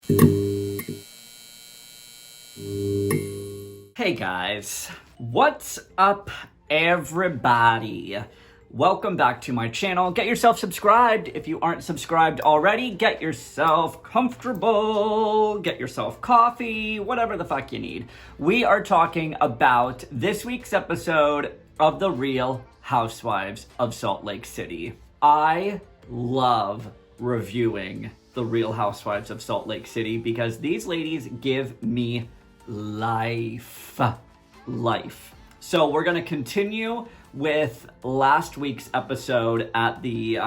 Hey guys, what's up everybody? Welcome back to my channel. Get yourself subscribed. If you aren't subscribed already, get yourself comfortable, get yourself coffee, whatever the fuck you need. We are talking about this week's episode of The Real Housewives of Salt Lake City. I love reviewing The Real Housewives of Salt Lake City because these ladies give me life. So we're gonna continue with last week's episode at the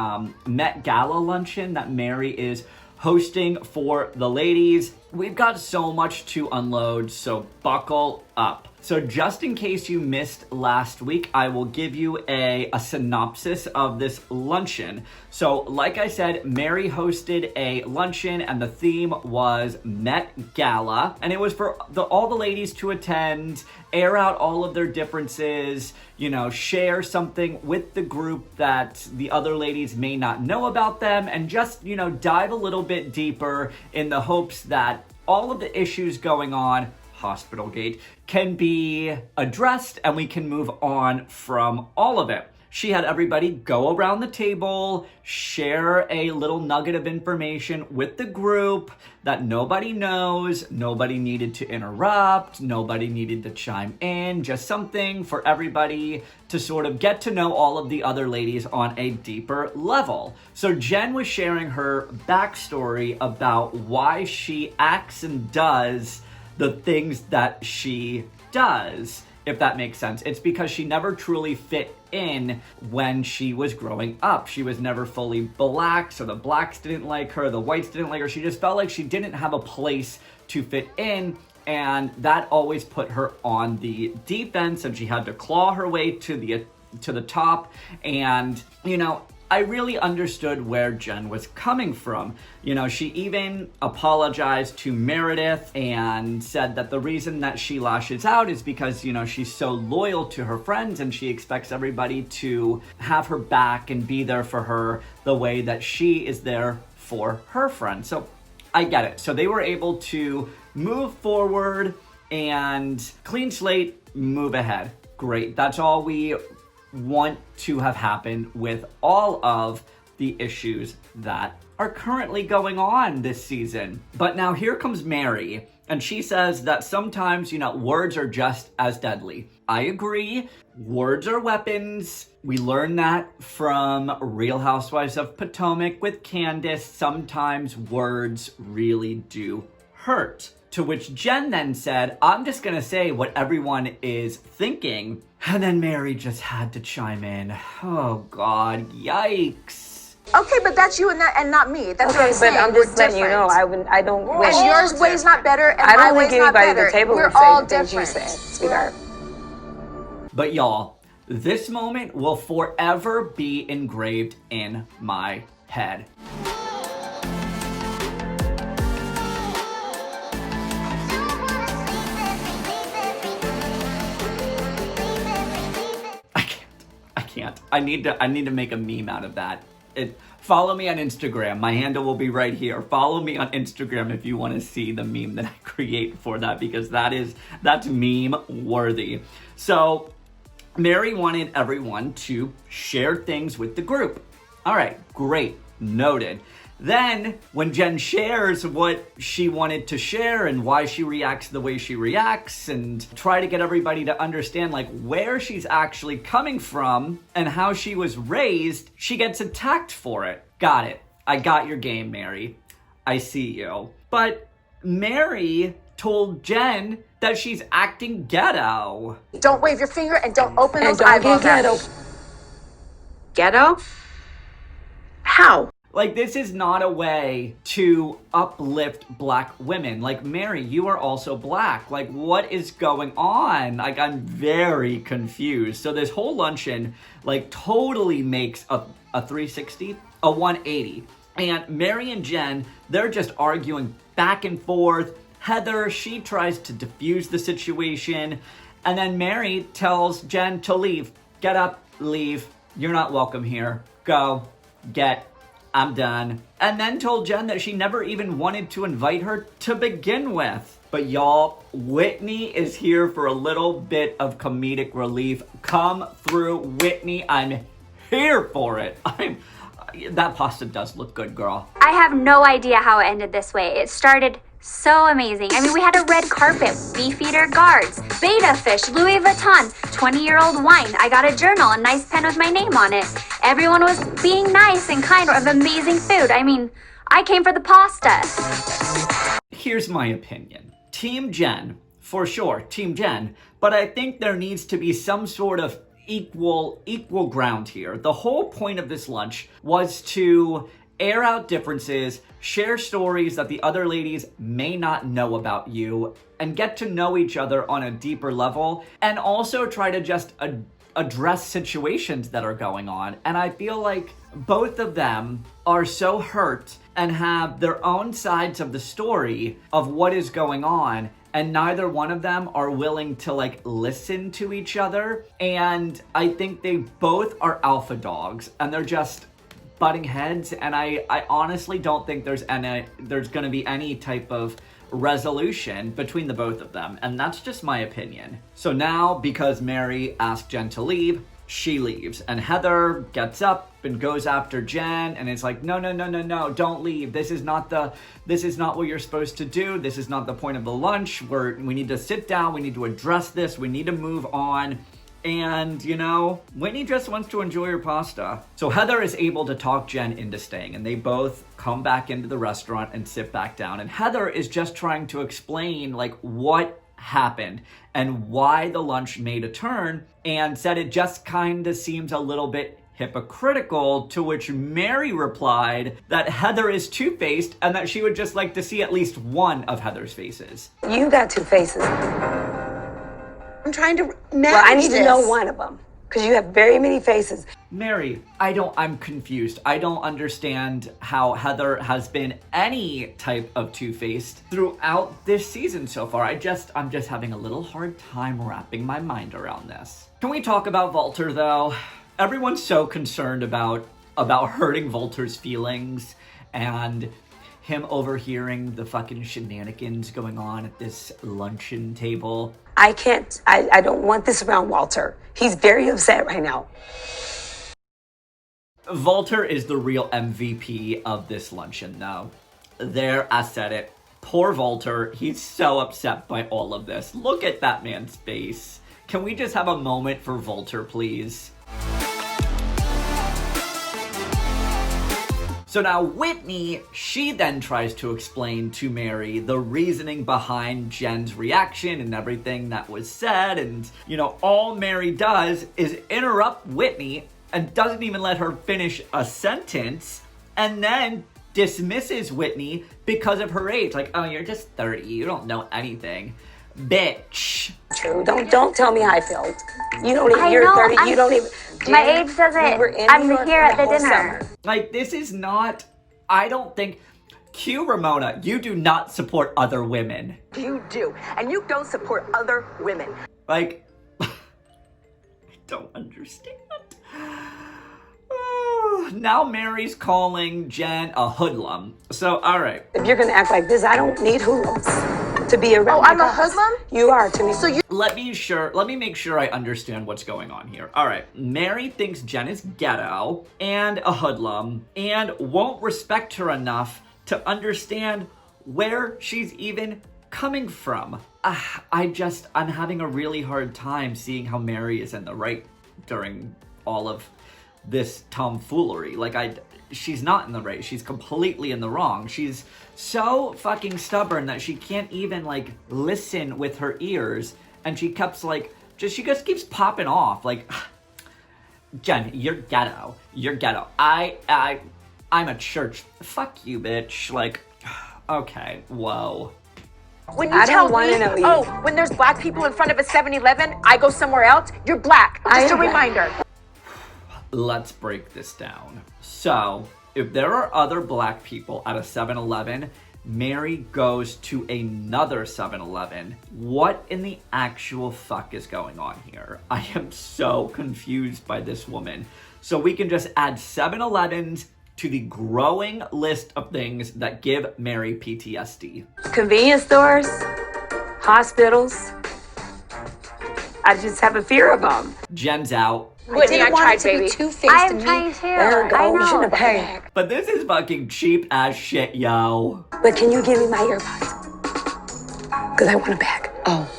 Met Gala luncheon that Mary is hosting for the ladies. We've got so much to unload, so buckle up. So just in case you missed last week, I will give you a synopsis of this luncheon. So like I said, Mary hosted a luncheon and the theme was Met Gala. And it was for all the ladies to attend, air out all of their differences, you know, share something with the group that the other ladies may not know about them, and just, you know, dive a little bit deeper in the hopes that all of the issues going on, Hospital Gate, can be addressed and we can move on from all of it. She had everybody go around the table, share a little nugget of information with the group that nobody knows, nobody needed to interrupt, nobody needed to chime in, just something for everybody to sort of get to know all of the other ladies on a deeper level. So Jen was sharing her backstory about why she acts and does the things that she does, if that makes sense. It's because she never truly fit in when she was growing up. She was never fully black, so the blacks didn't like her, the whites didn't like her. She just felt like she didn't have a place to fit in, and that always put her on the defense, and she had to claw her way to the top. And, you know, I really understood where Jen was coming from. You know, she even apologized to Meredith and said that the reason that she lashes out is because, you know, she's so loyal to her friends and she expects everybody to have her back and be there for her the way that she is there for her friends. So I get it. So they were able to move forward and clean slate, move ahead. Great. That's all we want to have happened with all of the issues that are currently going on this season. But now here comes Mary, and she says that sometimes, you know, words are just as deadly. I agree. Words are weapons. We learned that from Real Housewives of Potomac with Candace. Sometimes words really do hurt. To which Jen then said, I'm just gonna say what everyone is thinking. And then Mary just had to chime in. Oh God, yikes. Okay, but that's you and not me. That's what I'm saying. But I'm just letting you know, I don't wish. And your way's not better, and I don't my think way's not anybody better. at the table We're would say all the things you different. said, sweetheart. But y'all, this moment will forever be engraved in my head. I need to make a meme out of that. Follow me on Instagram. My handle will be right here. Follow me on Instagram if you want to see the meme that I create for that, because that's meme worthy. So Mary wanted everyone to share things with the group. All right, great, noted. Then, when Jen shares what she wanted to share and why she reacts the way she reacts, and try to get everybody to understand like where she's actually coming from and how she was raised, she gets attacked for it. Got it. I got your game, Mary. I see you. But Mary told Jen that she's acting ghetto. Don't wave your finger and don't open And those don't eyeballs get at me. Ghetto? How? Like, this is not a way to uplift black women. Like, Mary, you are also black. Like, what is going on? Like, I'm very confused. So this whole luncheon, like, totally makes a 360, a 180. And Mary and Jen, they're just arguing back and forth. Heather, she tries to diffuse the situation. And then Mary tells Jen to leave. Get up, leave. You're not welcome here. Go, get I'm done. And then told Jen that she never even wanted to invite her to begin with. But y'all, Whitney is here for a little bit of comedic relief. Come through, Whitney. I'm here for it. That pasta does look good, girl. I have no idea how it ended this way. It started so amazing. I mean, we had a red carpet, Beefeater guards, beta fish, Louis Vuitton, 20-year-old wine. I got a journal, a nice pen with my name on it. Everyone was being nice and kind of amazing food. I mean, I came for the pasta. Here's my opinion. Team Jen, for sure, Team Jen, but I think there needs to be some sort of equal ground here. The whole point of this lunch was to air out differences, share stories that the other ladies may not know about you, and get to know each other on a deeper level, and also try to just address situations that are going on. And I feel like both of them are so hurt and have their own sides of the story of what is going on, and neither one of them are willing to like listen to each other. And I think they both are alpha dogs and they're just butting heads, and I honestly don't think there's gonna be any type of resolution between the both of them, and that's just my opinion. So now, because Mary asked Jen to leave, she leaves, and Heather gets up and goes after Jen, and it's like, no, don't leave. This is not what you're supposed to do. This is not the point of the lunch. We need to sit down. We need to address this. We need to move on. And, you know, Whitney just wants to enjoy her pasta. So Heather is able to talk Jen into staying, and they both come back into the restaurant and sit back down. And Heather is just trying to explain, like, what happened and why the lunch made a turn, and said it just kind of seems a little bit hypocritical, to which Mary replied that Heather is two-faced and that she would just like to see at least one of Heather's faces. You got two faces. I'm trying to manage Well, I need this. to know one of them, because you have very many faces. Mary, I'm confused. I don't understand how Heather has been any type of two-faced throughout this season so far. I'm just having a little hard time wrapping my mind around this. Can we talk about Walter, though? Everyone's so concerned about hurting Walter's feelings and him overhearing the fucking shenanigans going on at this luncheon table. I don't want this around Walter. He's very upset right now. Walter is the real MVP of this luncheon, though. There, I said it. Poor Walter. He's so upset by all of this. Look at that man's face. Can we just have a moment for Walter, please? So now Whitney, she then tries to explain to Mary the reasoning behind Jen's reaction and everything that was said. And, you know, all Mary does is interrupt Whitney and doesn't even let her finish a sentence, and then dismisses Whitney because of her age. Like, oh, you're just 30. You don't know anything. Bitch. True. Don't tell me how I felt. You don't even, You're 30. You don't even. My age doesn't. I'm here at the dinner. Like, this is not, I don't think, Q Ramona, you do not support other women. You do, and you don't support other women. Like, I don't understand. Now Mary's calling Jen a hoodlum. So, all right. If you're gonna act like this, I don't need hoodlums to be around. Oh, I'm a hoodlum? You are to me. So you. Let me make sure I understand what's going on here. All right. Mary thinks Jen is ghetto and a hoodlum and won't respect her enough to understand where she's even coming from. I'm having a really hard time seeing how Mary is in the right during all of this tomfoolery. Like, she's not in the right. She's completely in the wrong. She's so fucking stubborn that she can't even, like, listen with her ears. And she just keeps popping off. Like, Jen, you're ghetto. You're ghetto. I'm a church. Fuck you, bitch. Like, okay, whoa. When you I tell don't wanna me, know you. oh, when there's black people in front of a 7-Eleven, I go somewhere else, you're black. Just a reminder. Let's break this down. So, if there are other black people at a 7-Eleven, Mary goes to another 7-Eleven. What in the actual fuck is going on here? I am so confused by this woman. So we can just add 7-Elevens to the growing list of things that give Mary PTSD. Convenience stores, hospitals. I just have a fear of them. Jen's out. Whitney, I tried, baby. I'm trying to. There you go. I You shouldn't know. have paid. But this is fucking cheap as shit, yo. But can you give me my earbuds? Because I want it back. Oh.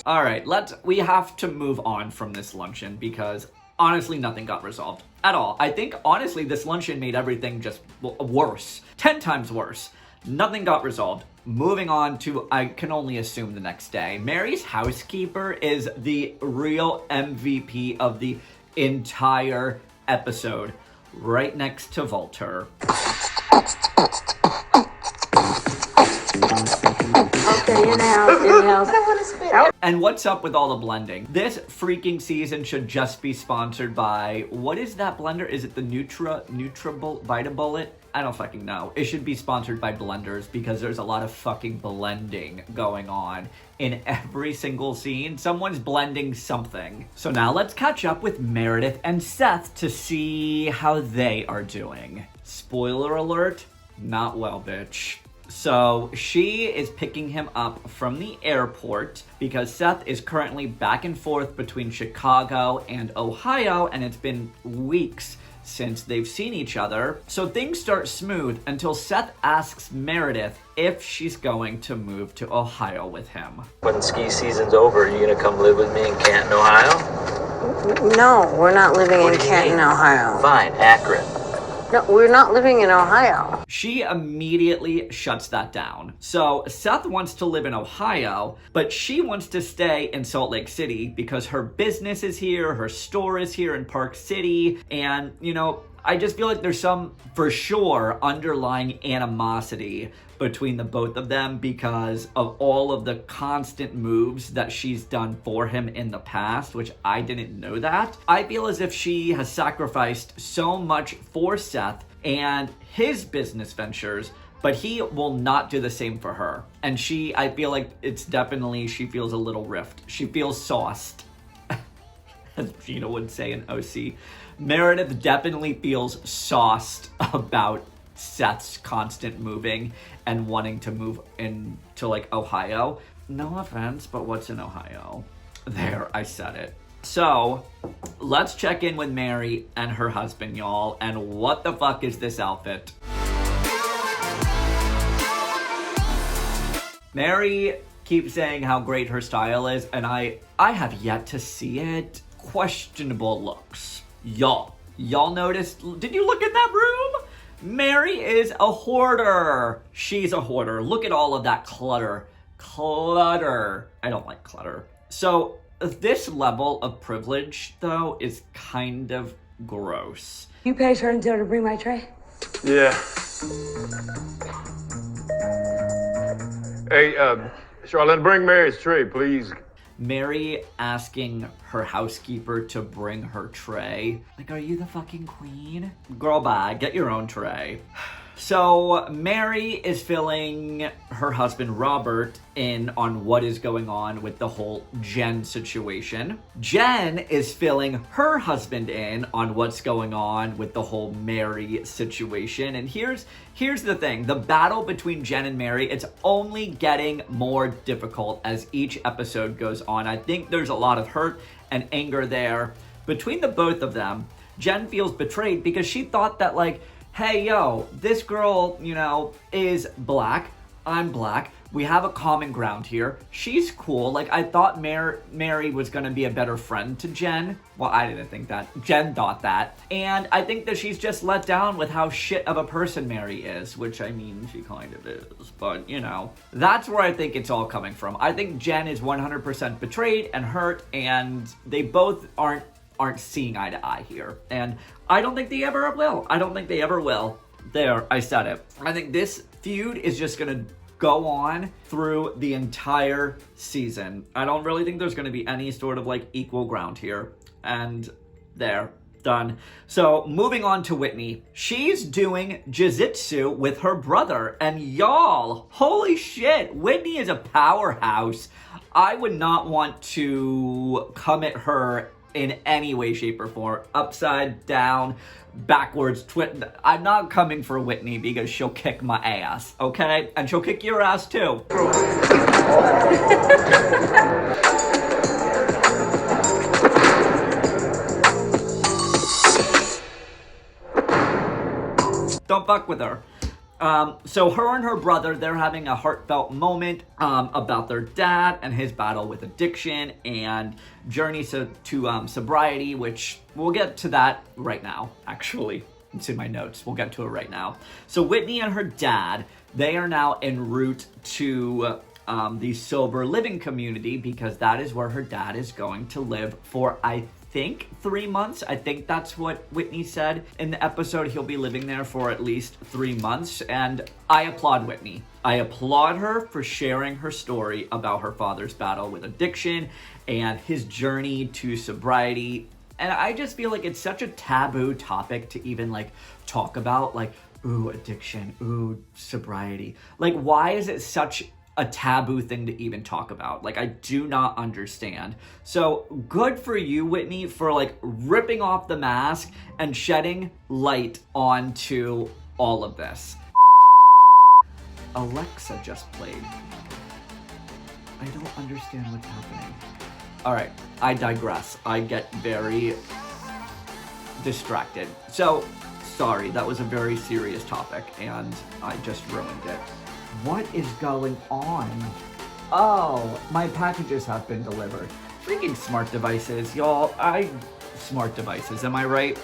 All right, we have to move on from this luncheon because honestly, nothing got resolved at all. I think honestly, this luncheon made everything just worse, 10 times worse. Nothing got resolved. Moving on to, I can only assume, the next day. Mary's housekeeper is the real MVP of the entire episode, right next to Walter. Okay, in the house, in the house. I don't want to spit out. And what's up with all the blending? This freaking season should just be sponsored by, what is that blender? Is it the Vitabullet? I don't fucking know. It should be sponsored by blenders because there's a lot of fucking blending going on in every single scene. Someone's blending something. So now let's catch up with Meredith and Seth to see how they are doing. Spoiler alert, not well, bitch. So she is picking him up from the airport because Seth is currently back and forth between Chicago and Ohio, and it's been weeks since they've seen each other. So things start smooth until Seth asks Meredith if she's going to move to Ohio with him. When ski season's over, are you gonna come live with me in Canton, Ohio? No, we're not living What in do you Canton, mean? Ohio. Fine, Akron. No, we're not living in Ohio. She immediately shuts that down. So Seth wants to live in Ohio, but she wants to stay in Salt Lake City because her business is here, her store is here in Park City, and, you know, I just feel like there's some, for sure, underlying animosity between the both of them because of all of the constant moves that she's done for him in the past, which I didn't know that. I feel as if she has sacrificed so much for Seth and his business ventures, but he will not do the same for her. And I feel like it's definitely, she feels a little rift. She feels sauced, as Gina would say in OC. Meredith definitely feels sauced about Seth's constant moving and wanting to move into like Ohio. No offense, but what's in Ohio? There, I said it. So let's check in with Mary and her husband, y'all. And what the fuck is this outfit? Mary keeps saying how great her style is, and I have yet to see it. Questionable looks. Y'all noticed? Did you look in that room? Mary is a hoarder. She's a hoarder. Look at all of that clutter. Clutter. I don't like clutter. So this level of privilege, though, is kind of gross. You paid her until to bring my tray? Yeah. Hey, Charlene, bring Mary's tray, please. Mary asking her housekeeper to bring her tray. Like, are you the fucking queen? Girl, bye. Get your own tray. So Mary is filling her husband Robert in on what is going on with the whole Jen situation. Jen is filling her husband in on what's going on with the whole Mary situation. And here's the thing. The battle between Jen and Mary, it's only getting more difficult as each episode goes on. I think there's a lot of hurt and anger there between the both of them. Jen feels betrayed because she thought that, like, hey, yo, this girl, you know, is black. I'm black. We have a common ground here. She's cool. Like, I thought Mary was going to be a better friend to Jen. Well, I didn't think that. Jen thought that. And I think that she's just let down with how shit of a person Mary is, which, I mean, she kind of is. But, you know, that's where I think it's all coming from. I think Jen is 100% betrayed and hurt, and they both aren't seeing eye to eye here. And I don't think they ever will. I don't think they ever will. There, I said it. I think this feud is just gonna go on through the entire season. I don't really think there's gonna be any sort of like equal ground here. And there, done. So moving on to Whitney. She's doing jiu-jitsu with her brother. And y'all, holy shit, Whitney is a powerhouse. I would not want to come at her in any way, shape, or form. Upside down, backwards, I'm not coming for Whitney because she'll kick my ass, okay? And she'll kick your ass too. Don't fuck with her. So her and her brother, they're having a heartfelt moment about their dad and his battle with addiction and journey to sobriety, which we'll get to that right now, actually. It's in my notes. We'll get to it right now. So Whitney and her dad, they are now en route to the sober living community because that is where her dad is going to live for, I think, 3 months. I think that's what Whitney said in the episode. He'll be living there for at least 3 months, and I applaud Whitney. I applaud her for sharing her story about her father's battle with addiction and his journey to sobriety. And I just feel like it's such a taboo topic to even like talk about, like, ooh, addiction, ooh, sobriety. Like, why is it such a taboo thing to even talk about? Like, I do not understand. So good for you, Whitney, for like ripping off the mask and shedding light onto all of this. Alexa just played. I don't understand what's happening. All right, I digress. I get very distracted. So sorry, that was a very serious topic and I just ruined it. What is going on? Oh, my packages have been delivered. Freaking smart devices, y'all. Smart devices, am I right?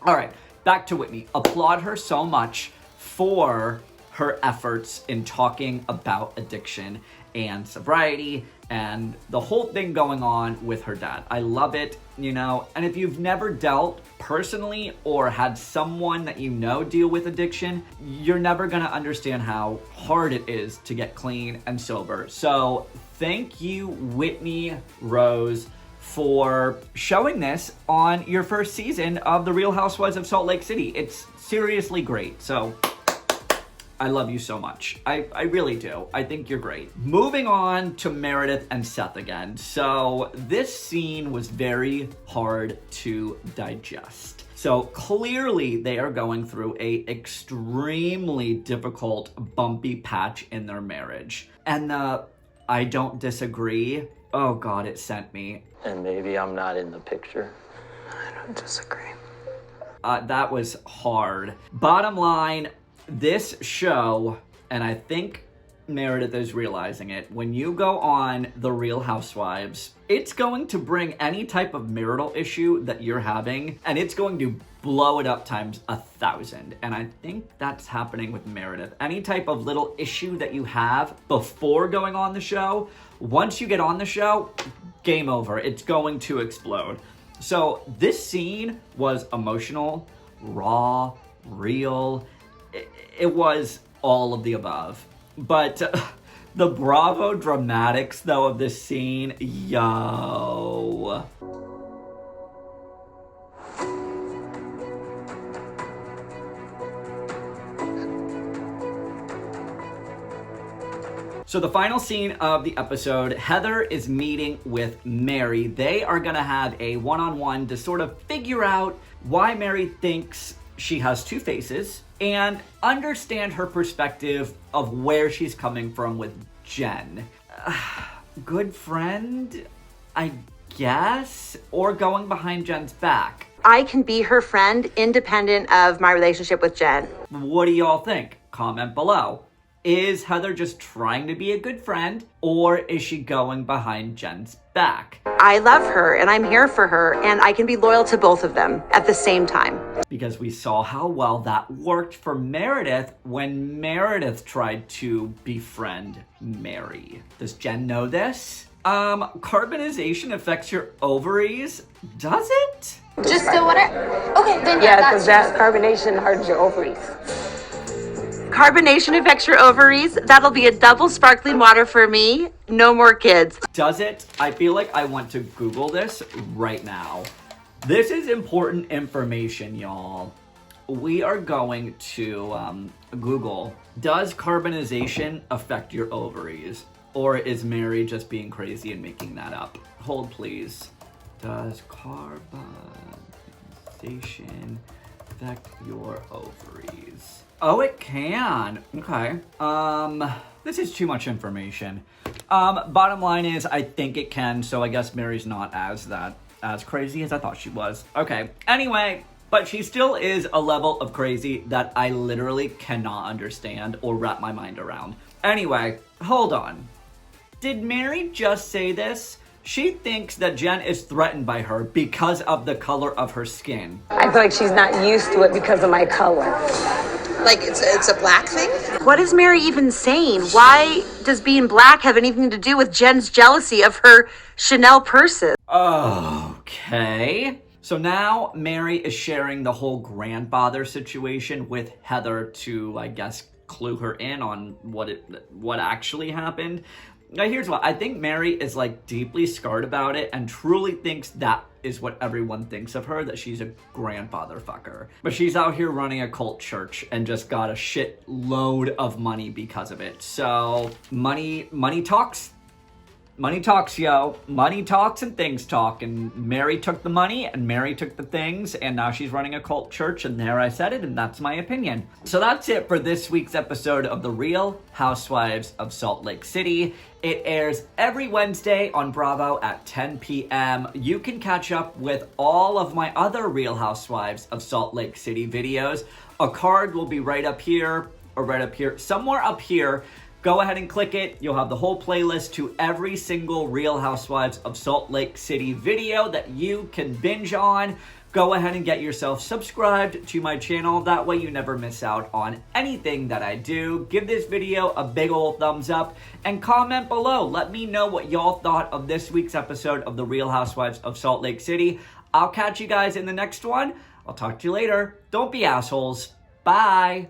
All right, back to Whitney. Applaud her so much for her efforts in talking about addiction and sobriety and the whole thing going on with her dad. I love it, you know, and if you've never dealt personally or had someone that you know deal with addiction, you're never gonna understand how hard it is to get clean and sober. So thank you, Whitney Rose, for showing this on your first season of The Real Housewives of Salt Lake City. It's seriously great. So I love you so much. I really do. I think you're great. Moving on to Meredith and Seth again. So this scene was very hard to digest. So clearly they are going through a extremely difficult, bumpy patch in their marriage. And I don't disagree. Oh God, it sent me. And maybe I'm not in the picture. I don't disagree. That was hard. Bottom line, this show, and I think Meredith is realizing it, when you go on The Real Housewives, it's going to bring any type of marital issue that you're having, and it's going to blow it up times 1,000. And I think that's happening with Meredith. Any type of little issue that you have before going on the show, once you get on the show, game over. It's going to explode. So this scene was emotional, raw, real. It was all of the above. But the Bravo dramatics, though, of this scene, yo. So the final scene of the episode, Heather is meeting with Mary. They are gonna have a one-on-one to sort of figure out why Mary thinks she has two faces and understand her perspective of where she's coming from with Jen. Good friend, I guess, or going behind Jen's back. I can be her friend independent of my relationship with Jen. What do y'all think? Comment below. Is Heather just trying to be a good friend, or is she going behind Jen's back? I love her and I'm here for her, and I can be loyal to both of them at the same time. Because we saw how well that worked for Meredith when Meredith tried to befriend Mary. Does Jen know this? Carbonization affects your ovaries. Does it? Just so what okay, then Yeah, because that carbonation hardens your ovaries. Carbonation affects your ovaries. That'll be a double sparkling water for me. No more kids. Does it? I feel like I want to Google this right now. This is important information, y'all. We are going to Google, does carbonization affect your ovaries? Or is Mary just being crazy and making that up? Hold, please. Does carbonization affect your ovaries? Oh, it can. Okay. This is too much information. Bottom line is, I think it can, so I guess Mary's not as crazy as I thought she was. Okay. Anyway, but she still is a level of crazy that I literally cannot understand or wrap my mind around. Anyway, hold on. Did Mary just say this? She thinks that Jen is threatened by her because of the color of her skin. I feel like she's not used to it because of my color. Like it's a black thing? What is Mary even saying? Why does being black have anything to do with Jen's jealousy of her Chanel purses? Okay. So now Mary is sharing the whole grandfather situation with Heather to, I guess, clue her in on what actually happened. Now, here's what. I think Mary is, like, deeply scarred about it and truly thinks that is what everyone thinks of her, that she's a grandfather fucker. But she's out here running a cult church and just got a shit load of money because of it. So, money talks. Money talks, yo. Money talks and things talk. And Mary took the money and Mary took the things. And now she's running a cult church. And there I said it. And that's my opinion. So that's it for this week's episode of The Real Housewives of Salt Lake City. It airs every Wednesday on Bravo at 10 p.m. You can catch up with all of my other Real Housewives of Salt Lake City videos. A card will be right up here or right up here. Somewhere up here. Go ahead and click it. You'll have the whole playlist to every single Real Housewives of Salt Lake City video that you can binge on. Go ahead and get yourself subscribed to my channel. That way you never miss out on anything that I do. Give this video a big old thumbs up and comment below. Let me know what y'all thought of this week's episode of The Real Housewives of Salt Lake City. I'll catch you guys in the next one. I'll talk to you later. Don't be assholes. Bye.